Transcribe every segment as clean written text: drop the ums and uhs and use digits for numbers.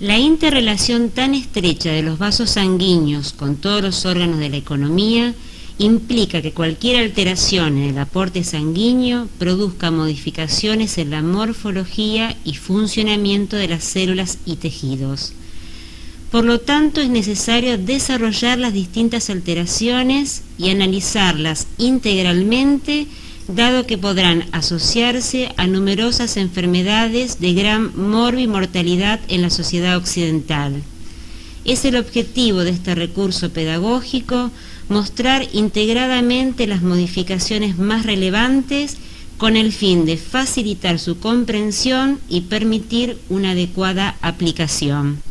La interrelación tan estrecha de los vasos sanguíneos con todos los órganos de la economía implica que cualquier alteración en el aporte sanguíneo produzca modificaciones en la morfología y funcionamiento de las células y tejidos. Por lo tanto, es necesario desarrollar las distintas alteraciones y analizarlas integralmente, dado que podrán asociarse a numerosas enfermedades de gran morbimortalidad en la sociedad occidental. Es el objetivo de este recurso pedagógico mostrar integradamente las modificaciones más relevantes con el fin de facilitar su comprensión y permitir una adecuada aplicación.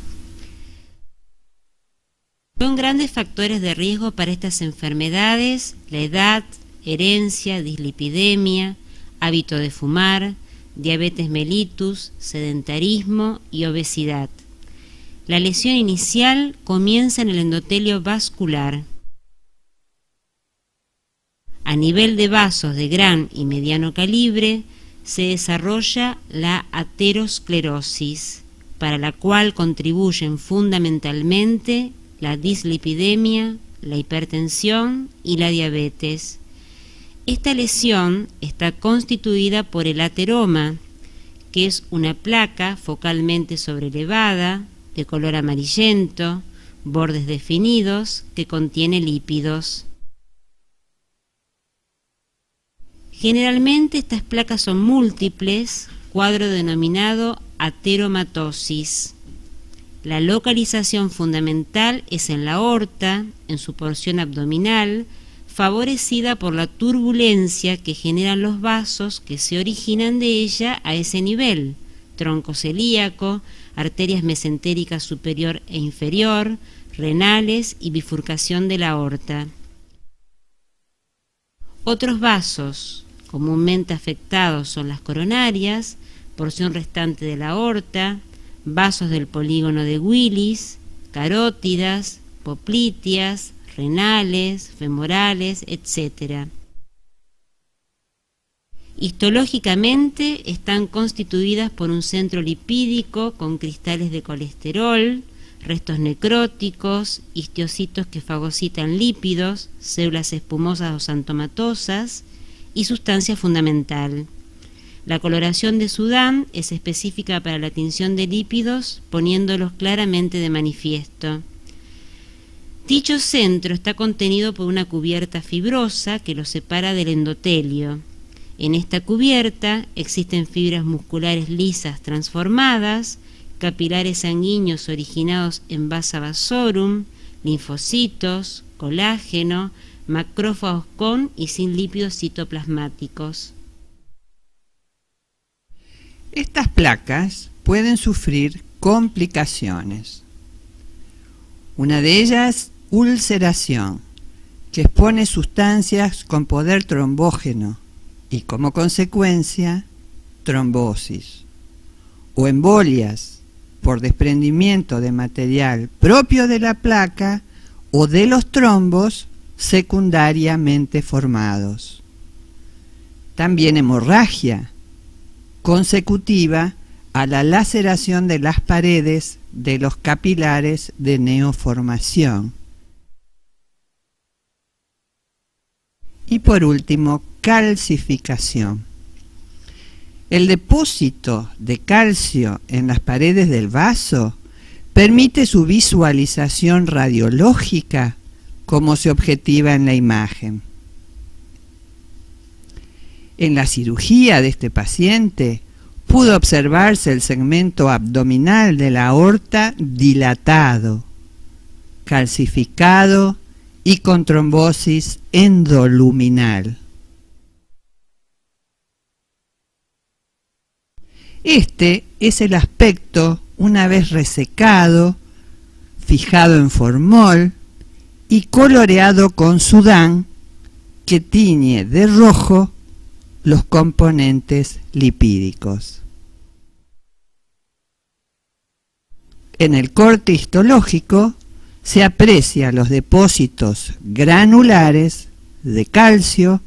Son grandes factores de riesgo para estas enfermedades la edad, herencia, dislipidemia, hábito de fumar, diabetes mellitus, sedentarismo y obesidad. La lesión inicial comienza en el endotelio vascular. A nivel de vasos de gran y mediano calibre se desarrolla la aterosclerosis, para la cual contribuyen fundamentalmente la dislipidemia, la hipertensión y la diabetes. Esta lesión está constituida por el ateroma, que es una placa focalmente sobrelevada, de color amarillento, bordes definidos, que contiene lípidos. Generalmente estas placas son múltiples, cuadro denominado ateromatosis. La localización fundamental es en la aorta, en su porción abdominal, favorecida por la turbulencia que generan los vasos que se originan de ella a ese nivel, tronco celíaco, arterias mesentéricas superior e inferior, renales y bifurcación de la aorta. Otros vasos comúnmente afectados son las coronarias, porción restante de la aorta, vasos del polígono de Willis, carótidas, popliteas, renales, femorales, etc. Histológicamente están constituidas por un centro lipídico con cristales de colesterol, restos necróticos, histiocitos que fagocitan lípidos, células espumosas o xantomatosas y sustancia fundamental. La coloración de Sudán es específica para la tinción de lípidos, poniéndolos claramente de manifiesto. Dicho centro está contenido por una cubierta fibrosa que lo separa del endotelio. En esta cubierta existen fibras musculares lisas transformadas, capilares sanguíneos originados en vasa vasorum, linfocitos, colágeno, macrófagos con y sin lípidos citoplasmáticos. Estas placas pueden sufrir complicaciones. Una de ellas, ulceración, que expone sustancias con poder trombógeno y como consecuencia, trombosis. O embolias, por desprendimiento de material propio de la placa o de los trombos secundariamente formados. También hemorragia, consecutiva a la laceración de las paredes de los capilares de neoformación. Y por último, calcificación. El depósito de calcio en las paredes del vaso permite su visualización radiológica como se objetiva en la imagen. En la cirugía de este paciente pudo observarse el segmento abdominal de la aorta dilatado, calcificado y con trombosis endoluminal. Este es el aspecto una vez resecado, fijado en formol y coloreado con Sudán, que tiñe de rojo los componentes lipídicos. En el corte histológico se aprecia los depósitos granulares de calcio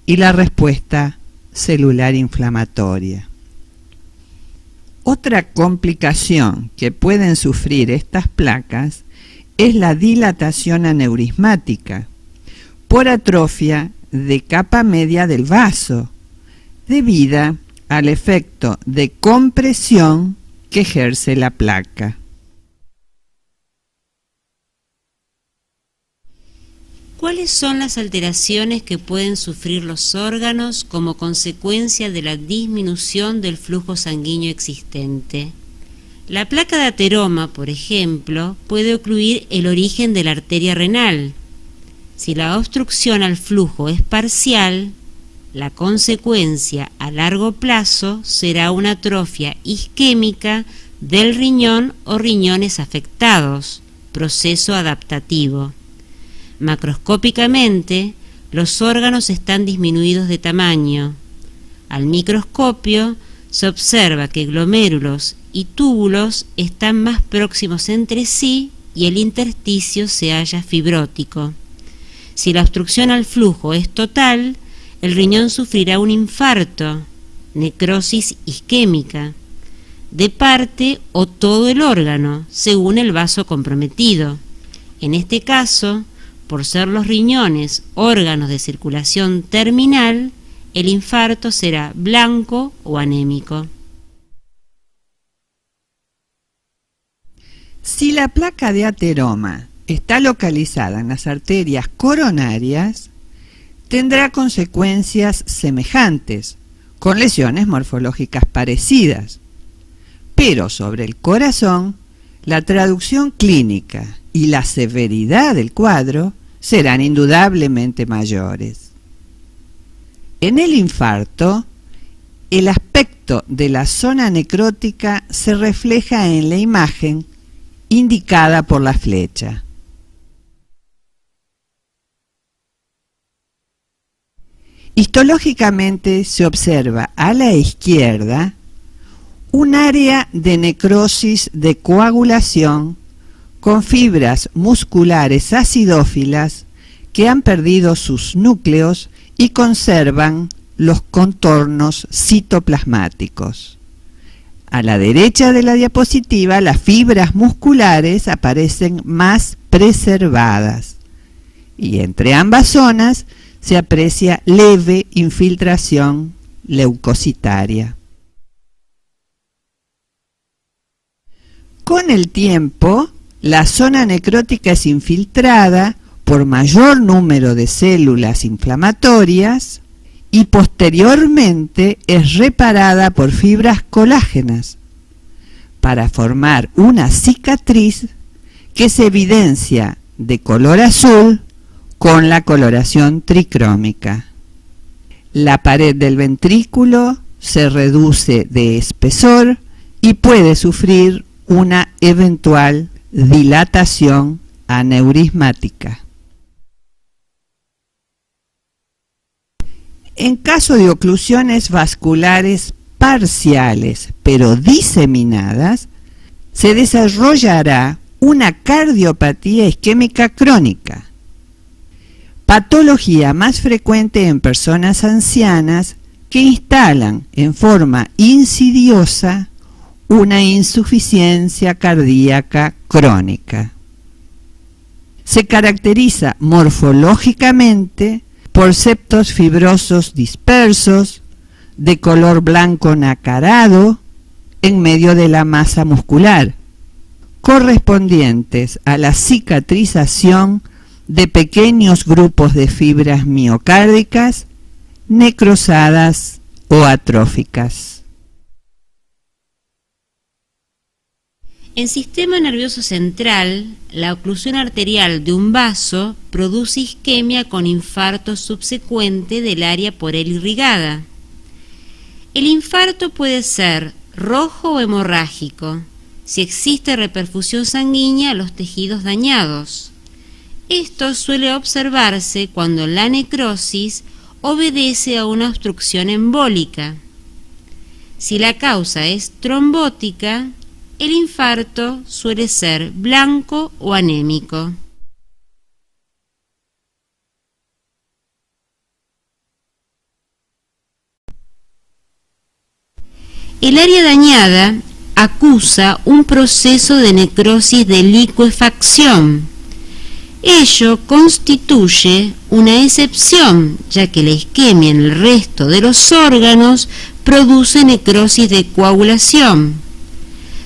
y la respuesta celular inflamatoria. Otra complicación que pueden sufrir estas placas es la dilatación aneurismática por atrofia de capa media del vaso, debida al efecto de compresión que ejerce la placa. ¿Cuáles son las alteraciones que pueden sufrir los órganos como consecuencia de la disminución del flujo sanguíneo existente? La placa de ateroma, por ejemplo, puede ocluir el origen de la arteria renal. Si la obstrucción al flujo es parcial, la consecuencia a largo plazo será una atrofia isquémica del riñón o riñones afectados, proceso adaptativo. Macroscópicamente, los órganos están disminuidos de tamaño. Al microscopio se observa que glomérulos y túbulos están más próximos entre sí y el intersticio se halla fibrótico. Si la obstrucción al flujo es total, el riñón sufrirá un infarto, necrosis isquémica, de parte o todo el órgano, según el vaso comprometido. En este caso, por ser los riñones órganos de circulación terminal, el infarto será blanco o anémico. Si la placa de ateroma está localizada en las arterias coronarias, tendrá consecuencias semejantes, con lesiones morfológicas parecidas. Pero sobre el corazón, la traducción clínica y la severidad del cuadro serán indudablemente mayores. En el infarto, el aspecto de la zona necrótica se refleja en la imagen indicada por la flecha. Histológicamente se observa a la izquierda un área de necrosis de coagulación con fibras musculares acidófilas que han perdido sus núcleos y conservan los contornos citoplasmáticos. A la derecha de la diapositiva, las fibras musculares aparecen más preservadas y entre ambas zonas se aprecia leve infiltración leucocitaria. Con el tiempo, la zona necrótica es infiltrada por mayor número de células inflamatorias y posteriormente es reparada por fibras colágenas para formar una cicatriz que se evidencia de color azul con la coloración tricrómica. La pared del ventrículo se reduce de espesor y puede sufrir una eventual dilatación aneurismática. En caso de oclusiones vasculares parciales pero diseminadas, se desarrollará una cardiopatía isquémica crónica, patología más frecuente en personas ancianas que instalan en forma insidiosa una insuficiencia cardíaca crónica. Se caracteriza morfológicamente por septos fibrosos dispersos, de color blanco nacarado, en medio de la masa muscular, correspondientes a la cicatrización de pequeños grupos de fibras miocárdicas necrosadas o atróficas. En sistema nervioso central, la oclusión arterial de un vaso produce isquemia con infarto subsecuente del área por él irrigada. El infarto puede ser rojo o hemorrágico, si existe reperfusión sanguínea a los tejidos dañados. Esto suele observarse cuando la necrosis obedece a una obstrucción embólica. Si la causa es trombótica, el infarto suele ser blanco o anémico. El área dañada acusa un proceso de necrosis de licuefacción. Ello constituye una excepción, ya que la isquemia en el resto de los órganos produce necrosis de coagulación.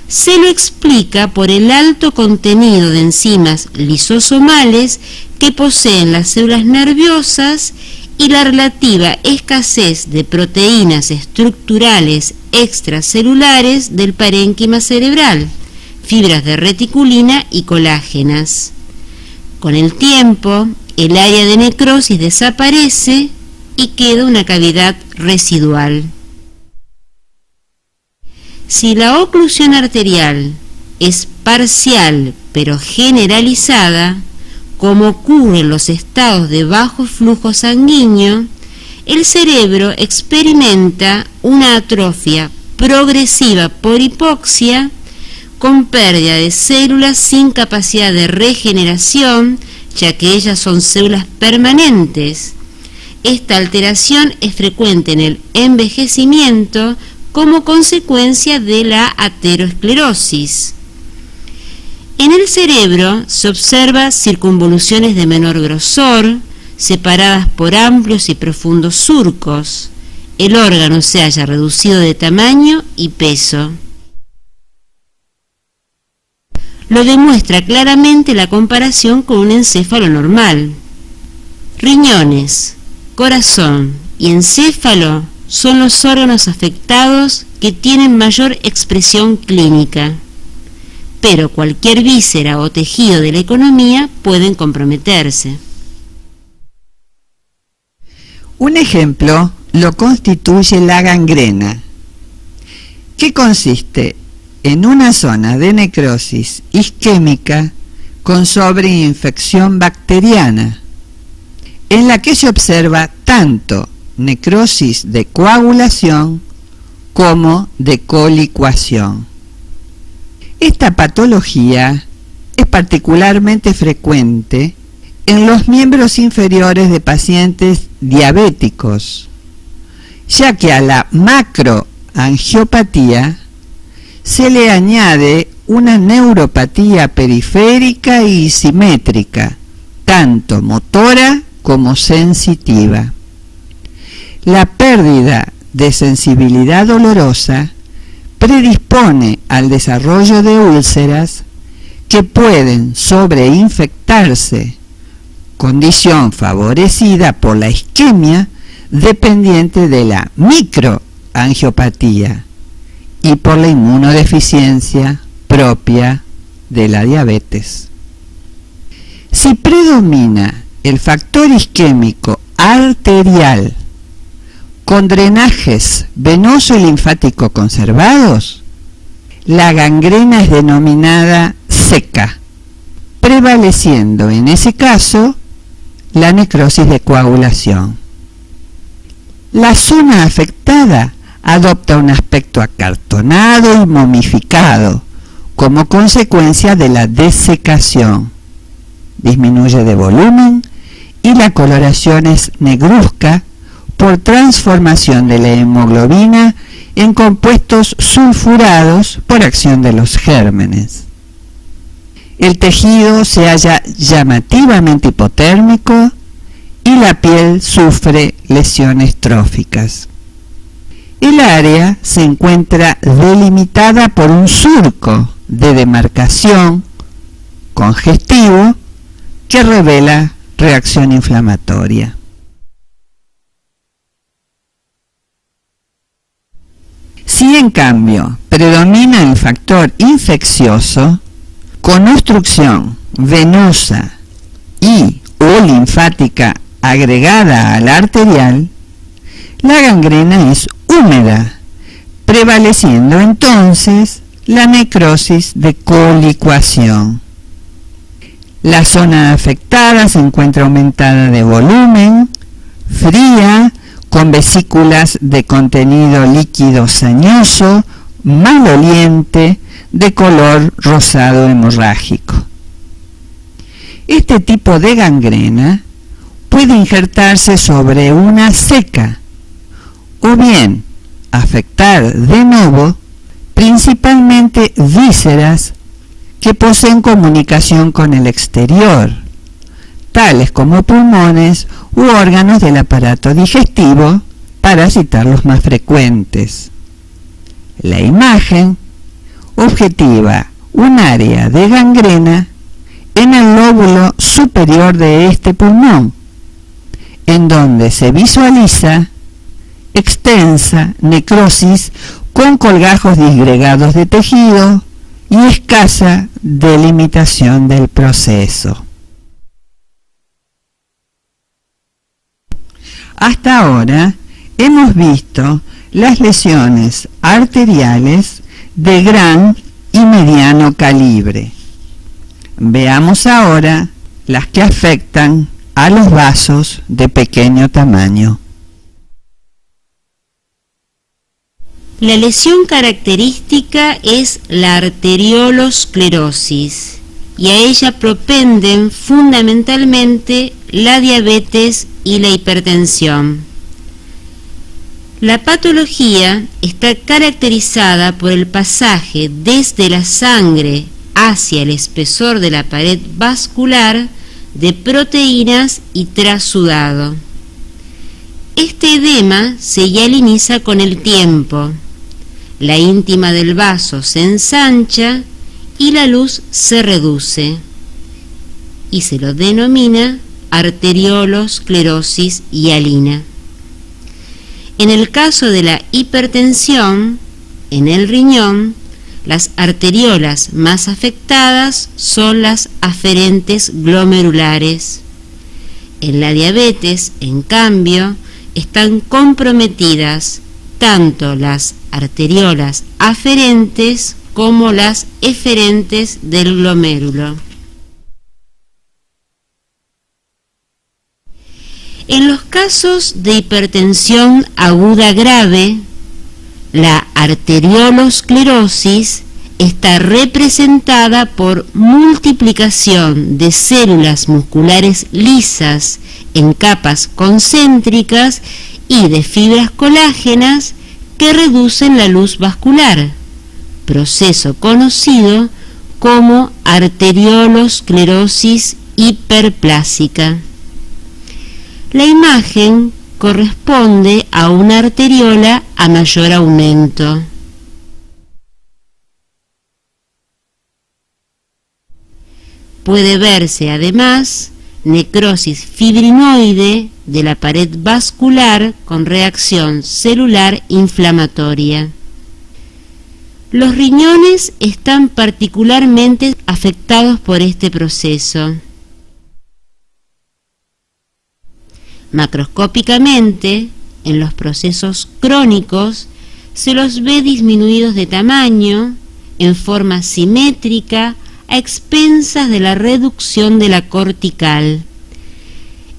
Se lo explica por el alto contenido de enzimas lisosomales que poseen las células nerviosas y la relativa escasez de proteínas estructurales extracelulares del parénquima cerebral, fibras de reticulina y colágenas. Con el tiempo, el área de necrosis desaparece y queda una cavidad residual. Si la oclusión arterial es parcial pero generalizada, como ocurre en los estados de bajo flujo sanguíneo, el cerebro experimenta una atrofia progresiva por hipoxia, con pérdida de células sin capacidad de regeneración, ya que ellas son células permanentes. Esta alteración es frecuente en el envejecimiento como consecuencia de la aterosclerosis. En el cerebro se observa circunvoluciones de menor grosor, separadas por amplios y profundos surcos. El órgano se halla reducido de tamaño y peso. Lo demuestra claramente la comparación con un encéfalo normal. Riñones, corazón y encéfalo son los órganos afectados que tienen mayor expresión clínica, pero cualquier víscera o tejido de la economía pueden comprometerse. Un ejemplo lo constituye la gangrena, que consiste en una zona de necrosis isquémica con sobreinfección bacteriana, en la que se observa tanto necrosis de coagulación como de colicuación. Esta patología es particularmente frecuente en los miembros inferiores de pacientes diabéticos, ya que a la macroangiopatía se le añade una neuropatía periférica y simétrica, tanto motora como sensitiva. La pérdida de sensibilidad dolorosa predispone al desarrollo de úlceras que pueden sobreinfectarse, condición favorecida por la isquemia dependiente de la microangiopatía y por la inmunodeficiencia propia de la diabetes. Si predomina el factor isquémico arterial con drenajes venoso y linfático conservados, la gangrena es denominada seca, prevaleciendo en ese caso la necrosis de coagulación. La zona afectada adopta un aspecto acartonado y momificado como consecuencia de la desecación. Disminuye de volumen y la coloración es negruzca por transformación de la hemoglobina en compuestos sulfurados por acción de los gérmenes. El tejido se halla llamativamente hipotérmico y la piel sufre lesiones tróficas. El área se encuentra delimitada por un surco de demarcación congestivo que revela reacción inflamatoria. Si en cambio predomina el factor infeccioso, con obstrucción venosa y o linfática agregada a la arterial, la gangrena es húmeda, prevaleciendo entonces la necrosis de colicuación. La zona afectada se encuentra aumentada de volumen, fría, con vesículas de contenido líquido sañoso, maloliente, de color rosado hemorrágico. Este tipo de gangrena puede injertarse sobre una seca o bien afectar de nuevo principalmente vísceras que poseen comunicación con el exterior, tales como pulmones u órganos del aparato digestivo, para citar los más frecuentes. La imagen objetiva un área de gangrena en el lóbulo superior de este pulmón, en donde se visualiza extensa necrosis con colgajos disgregados de tejido y escasa delimitación del proceso. Hasta ahora hemos visto las lesiones arteriales de gran y mediano calibre. Veamos ahora las que afectan a los vasos de pequeño tamaño. La lesión característica es la arteriolosclerosis, y a ella propenden fundamentalmente la diabetes y la hipertensión. La patología está caracterizada por el pasaje desde la sangre hacia el espesor de la pared vascular de proteínas y trasudado. Este edema se hialiniza con el tiempo. La íntima del vaso se ensancha y la luz se reduce, y se lo denomina arteriolosclerosis hialina. En el caso de la hipertensión, en el riñón, las arteriolas más afectadas son las aferentes glomerulares. En la diabetes, en cambio, están comprometidas tanto las arteriolas aferentes como las eferentes del glomérulo. En los casos de hipertensión aguda grave, la arteriolosclerosis está representada por multiplicación de células musculares lisas en capas concéntricas y de fibras colágenas que reducen la luz vascular, proceso conocido como arteriolosclerosis hiperplásica. La imagen corresponde a una arteriola a mayor aumento. Puede verse además necrosis fibrinoide de la pared vascular con reacción celular inflamatoria. Los riñones están particularmente afectados por este proceso. Macroscópicamente, en los procesos crónicos, se los ve disminuidos de tamaño, en forma simétrica, a expensas de la reducción de la cortical.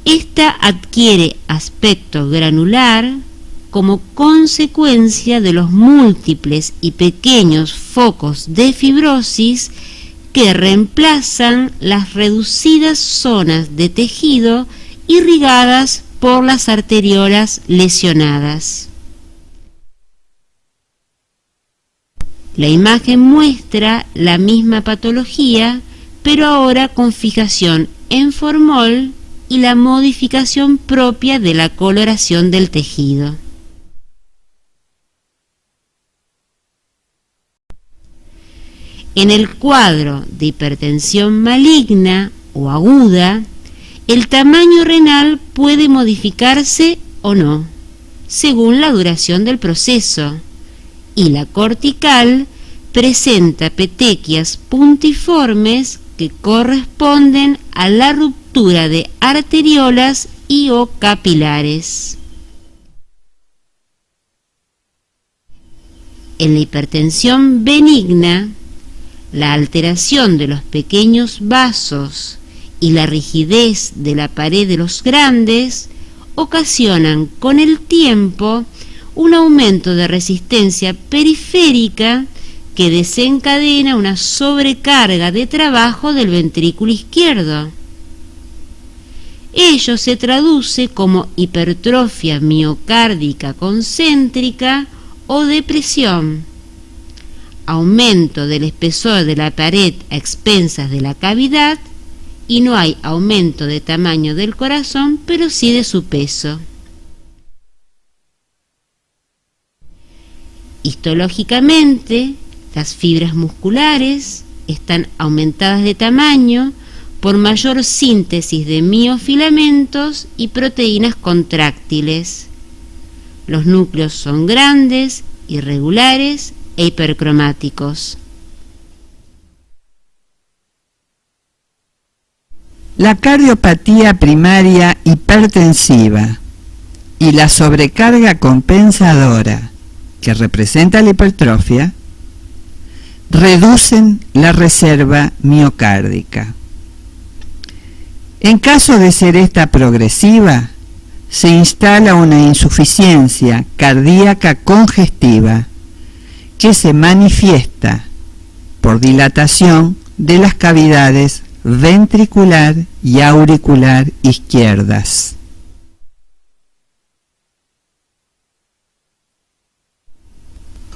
Esta adquiere aspecto granular como consecuencia de los múltiples y pequeños focos de fibrosis que reemplazan las reducidas zonas de tejido irrigadas por las arteriolas lesionadas. La imagen muestra la misma patología, pero ahora con fijación en formol y la modificación propia de la coloración del tejido. En el cuadro de hipertensión maligna o aguda, el tamaño renal puede modificarse o no, según la duración del proceso, y la cortical presenta petequias puntiformes que corresponden a la ruptura de arteriolas y o capilares. En la hipertensión benigna, la alteración de los pequeños vasos y la rigidez de la pared de los grandes ocasionan con el tiempo un aumento de resistencia periférica que desencadena una sobrecarga de trabajo del ventrículo izquierdo. Ello se traduce como hipertrofia miocárdica concéntrica o depresión, aumento del espesor de la pared a expensas de la cavidad y no hay aumento de tamaño del corazón, pero sí de su peso. Histológicamente, las fibras musculares están aumentadas de tamaño por mayor síntesis de miofilamentos y proteínas contráctiles. Los núcleos son grandes, irregulares e hipercromáticos. La cardiopatía primaria hipertensiva y la sobrecarga compensadora, que representa la hipertrofia, reducen la reserva miocárdica. En caso de ser esta progresiva, se instala una insuficiencia cardíaca congestiva que se manifiesta por dilatación de las cavidades ventricular y auricular izquierdas.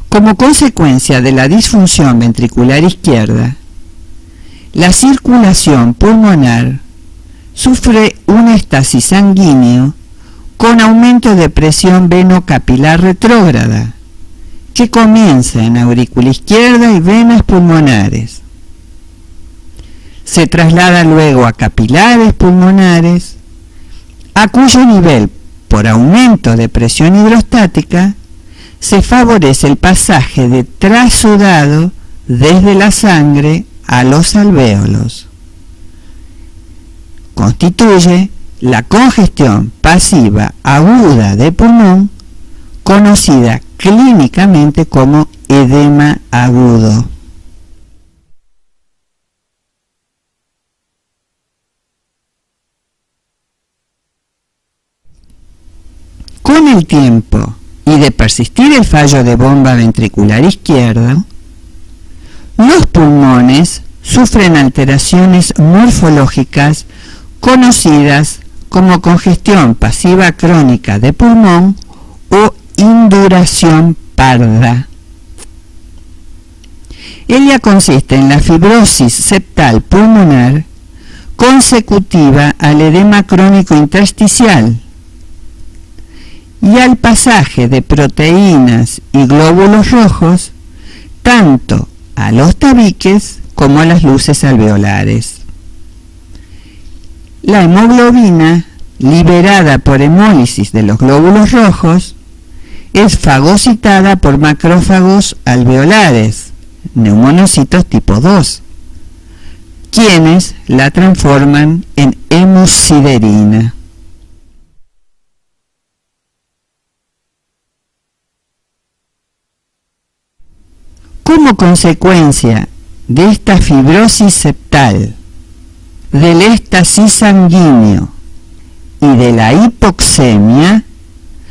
Como consecuencia de la disfunción ventricular izquierda, la circulación pulmonar sufre un éstasis sanguíneo con aumento de presión venocapilar retrógrada, que comienza en aurícula izquierda y venas pulmonares. Se traslada luego a capilares pulmonares, a cuyo nivel, por aumento de presión hidrostática, se favorece el pasaje de trasudado desde la sangre a los alvéolos. Constituye la congestión pasiva aguda de pulmón, conocida clínicamente como edema agudo. Con el tiempo y de persistir el fallo de bomba ventricular izquierda, los pulmones sufren alteraciones morfológicas conocidas como congestión pasiva crónica de pulmón o induración parda. Ella consiste en la fibrosis septal pulmonar consecutiva al edema crónico intersticial y al pasaje de proteínas y glóbulos rojos tanto a los tabiques como a las luces alveolares. La hemoglobina, liberada por hemólisis de los glóbulos rojos, es fagocitada por macrófagos alveolares, neumonocitos tipo 2, quienes la transforman en hemosiderina. Como consecuencia de esta fibrosis septal, del éstasis sanguíneo y de la hipoxemia,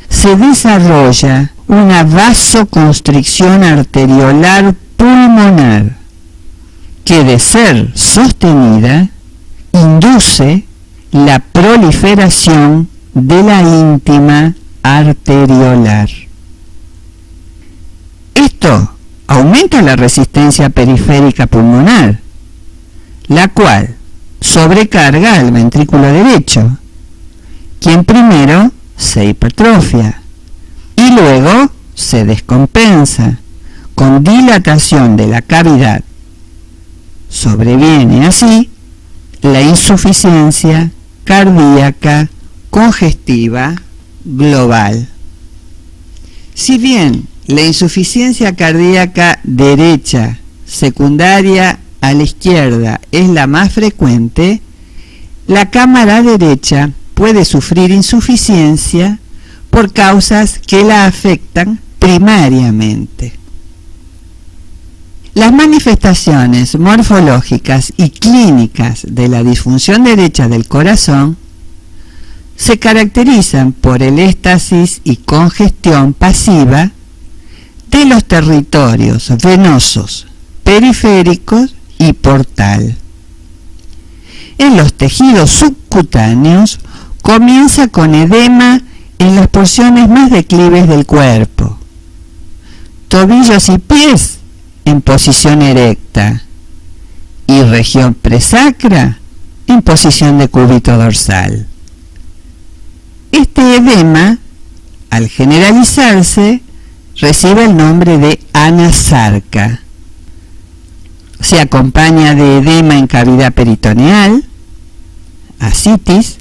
se desarrolla una vasoconstricción arteriolar pulmonar que, de ser sostenida, induce la proliferación de la íntima arteriolar. Esto aumenta la resistencia periférica pulmonar, la cual sobrecarga al ventrículo derecho, quien primero se hipertrofia y luego se descompensa con dilatación de la cavidad. Sobreviene así la insuficiencia cardíaca congestiva global. Si bien la insuficiencia cardíaca derecha secundaria a la izquierda es la más frecuente, la cámara derecha puede sufrir insuficiencia por causas que la afectan primariamente. Las manifestaciones morfológicas y clínicas de la disfunción derecha del corazón se caracterizan por el éstasis y congestión pasiva de los territorios venosos, periféricos y portal. En los tejidos subcutáneos comienza con edema en las porciones más declives del cuerpo. Tobillos y pies en posición erecta y región presacra en posición de cúbito dorsal. Este edema, al generalizarse, recibe el nombre de anasarca. Se acompaña de edema en cavidad peritoneal, ascitis,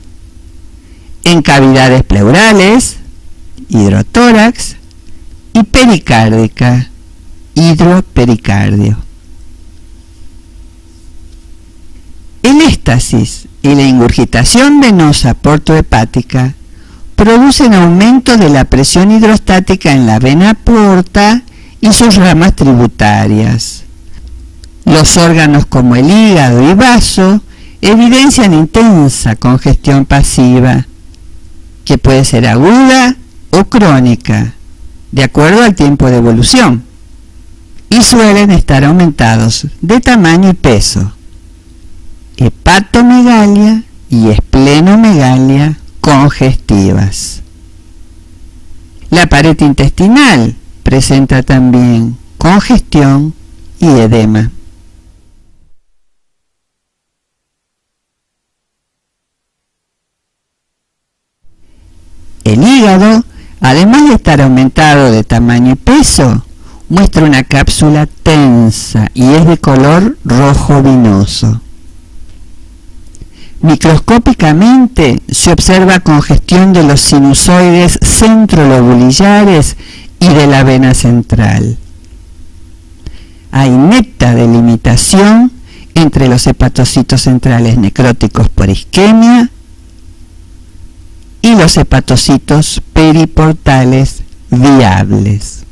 en cavidades pleurales, hidrotórax, y pericárdica, hidropericardio. El éstasis y la ingurgitación venosa portohepática producen aumento de la presión hidrostática en la vena porta y sus ramas tributarias. Los órganos como el hígado y vaso evidencian intensa congestión pasiva, que puede ser aguda o crónica, de acuerdo al tiempo de evolución, y suelen estar aumentados de tamaño y peso. Hepatomegalia y esplenomegalia congestivas. La pared intestinal presenta también congestión y edema. El hígado, además de estar aumentado de tamaño y peso, muestra una cápsula tensa y es de color rojo vinoso. Microscópicamente se observa congestión de los sinusoides centrolobulillares y de la vena central. Hay neta delimitación entre los hepatocitos centrales necróticos por isquemia y los hepatocitos periportales viables.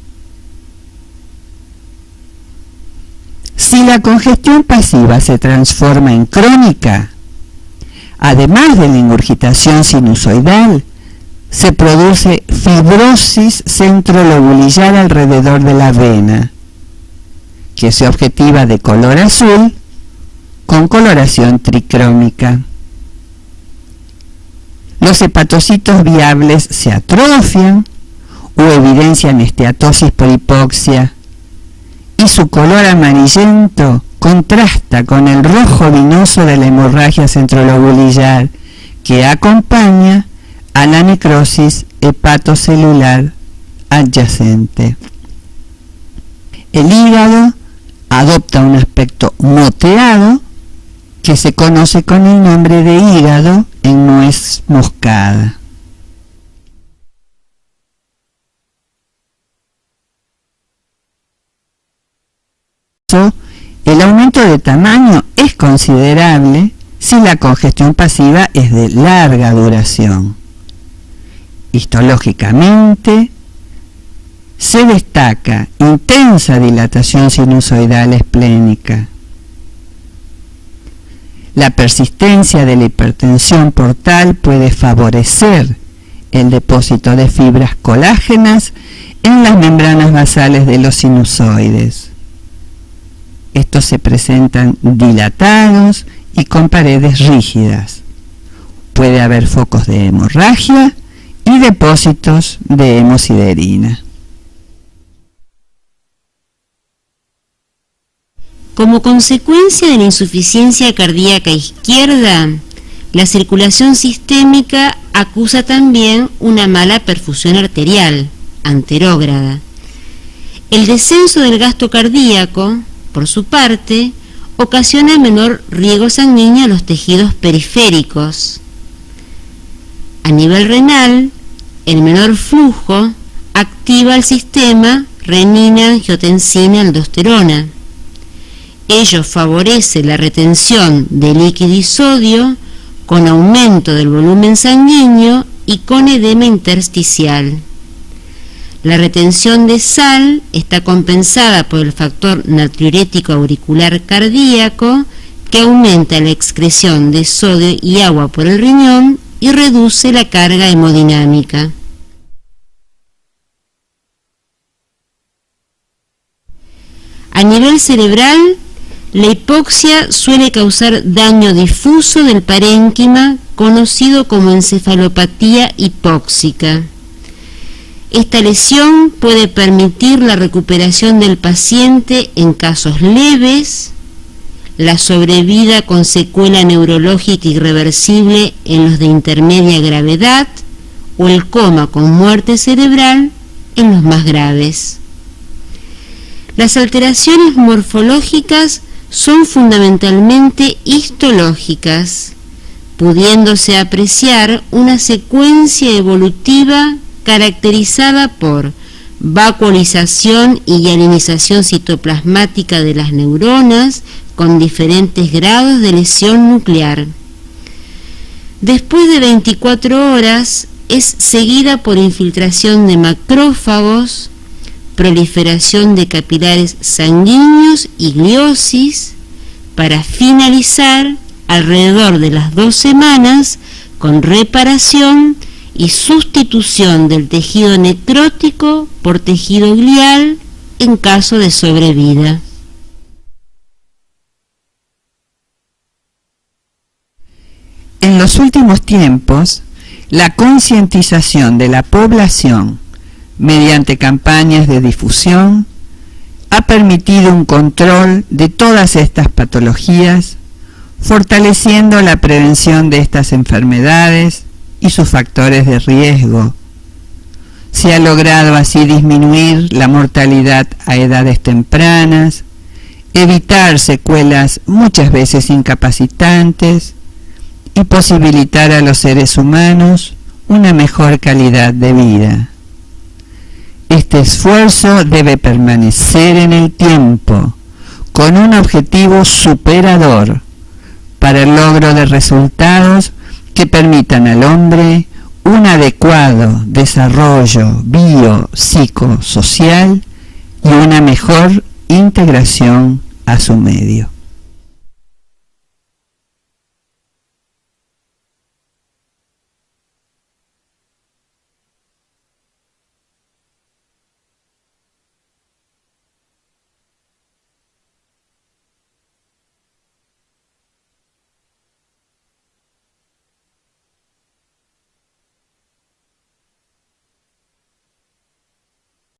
Si la congestión pasiva se transforma en crónica, además de la ingurgitación sinusoidal, se produce fibrosis centrolobulillar alrededor de la vena, que se objetiva de color azul con coloración tricrómica. Los hepatocitos viables se atrofian o evidencian esteatosis por hipoxia, y su color amarillento contrasta con el rojo vinoso de la hemorragia centrolobulillar que acompaña a la necrosis hepatocelular adyacente. El hígado adopta un aspecto moteado que se conoce con el nombre de hígado en nuez moscada. El aumento de tamaño es considerable si la congestión pasiva es de larga duración. Histológicamente, se destaca intensa dilatación sinusoidal esplénica. La persistencia de la hipertensión portal puede favorecer el depósito de fibras colágenas en las membranas basales de los sinusoides. Estos se presentan dilatados y con paredes rígidas. Puede haber focos de hemorragia y depósitos de hemosiderina. Como consecuencia de la insuficiencia cardíaca izquierda, la circulación sistémica acusa también una mala perfusión arterial, anterógrada. El descenso del gasto cardíaco, por su parte, ocasiona menor riego sanguíneo a los tejidos periféricos. A nivel renal, el menor flujo activa el sistema renina-angiotensina-aldosterona. Ello favorece la retención de líquido y sodio con aumento del volumen sanguíneo y con edema intersticial. La retención de sal está compensada por el factor natriurético auricular cardíaco, que aumenta la excreción de sodio y agua por el riñón y reduce la carga hemodinámica. A nivel cerebral, la hipoxia suele causar daño difuso del parénquima, conocido como encefalopatía hipóxica. Esta lesión puede permitir la recuperación del paciente en casos leves, la sobrevida con secuela neurológica irreversible en los de intermedia gravedad o el coma con muerte cerebral en los más graves. Las alteraciones morfológicas son fundamentalmente histológicas, pudiéndose apreciar una secuencia evolutiva caracterizada por vacuolización y hialinización citoplasmática de las neuronas con diferentes grados de lesión nuclear. Después de 24 horas es seguida por infiltración de macrófagos, proliferación de capilares sanguíneos y gliosis, para finalizar alrededor de las 2 semanas con reparación y sustitución del tejido necrótico por tejido glial en caso de sobrevida. En los últimos tiempos, la concientización de la población mediante campañas de difusión ha permitido un control de todas estas patologías, fortaleciendo la prevención de estas enfermedades y sus factores de riesgo. Se ha logrado así disminuir la mortalidad a edades tempranas, evitar secuelas muchas veces incapacitantes y posibilitar a los seres humanos una mejor calidad de vida. Este esfuerzo debe permanecer en el tiempo, con un objetivo superador para el logro de resultados que permitan al hombre un adecuado desarrollo biopsicosocial y una mejor integración a su medio.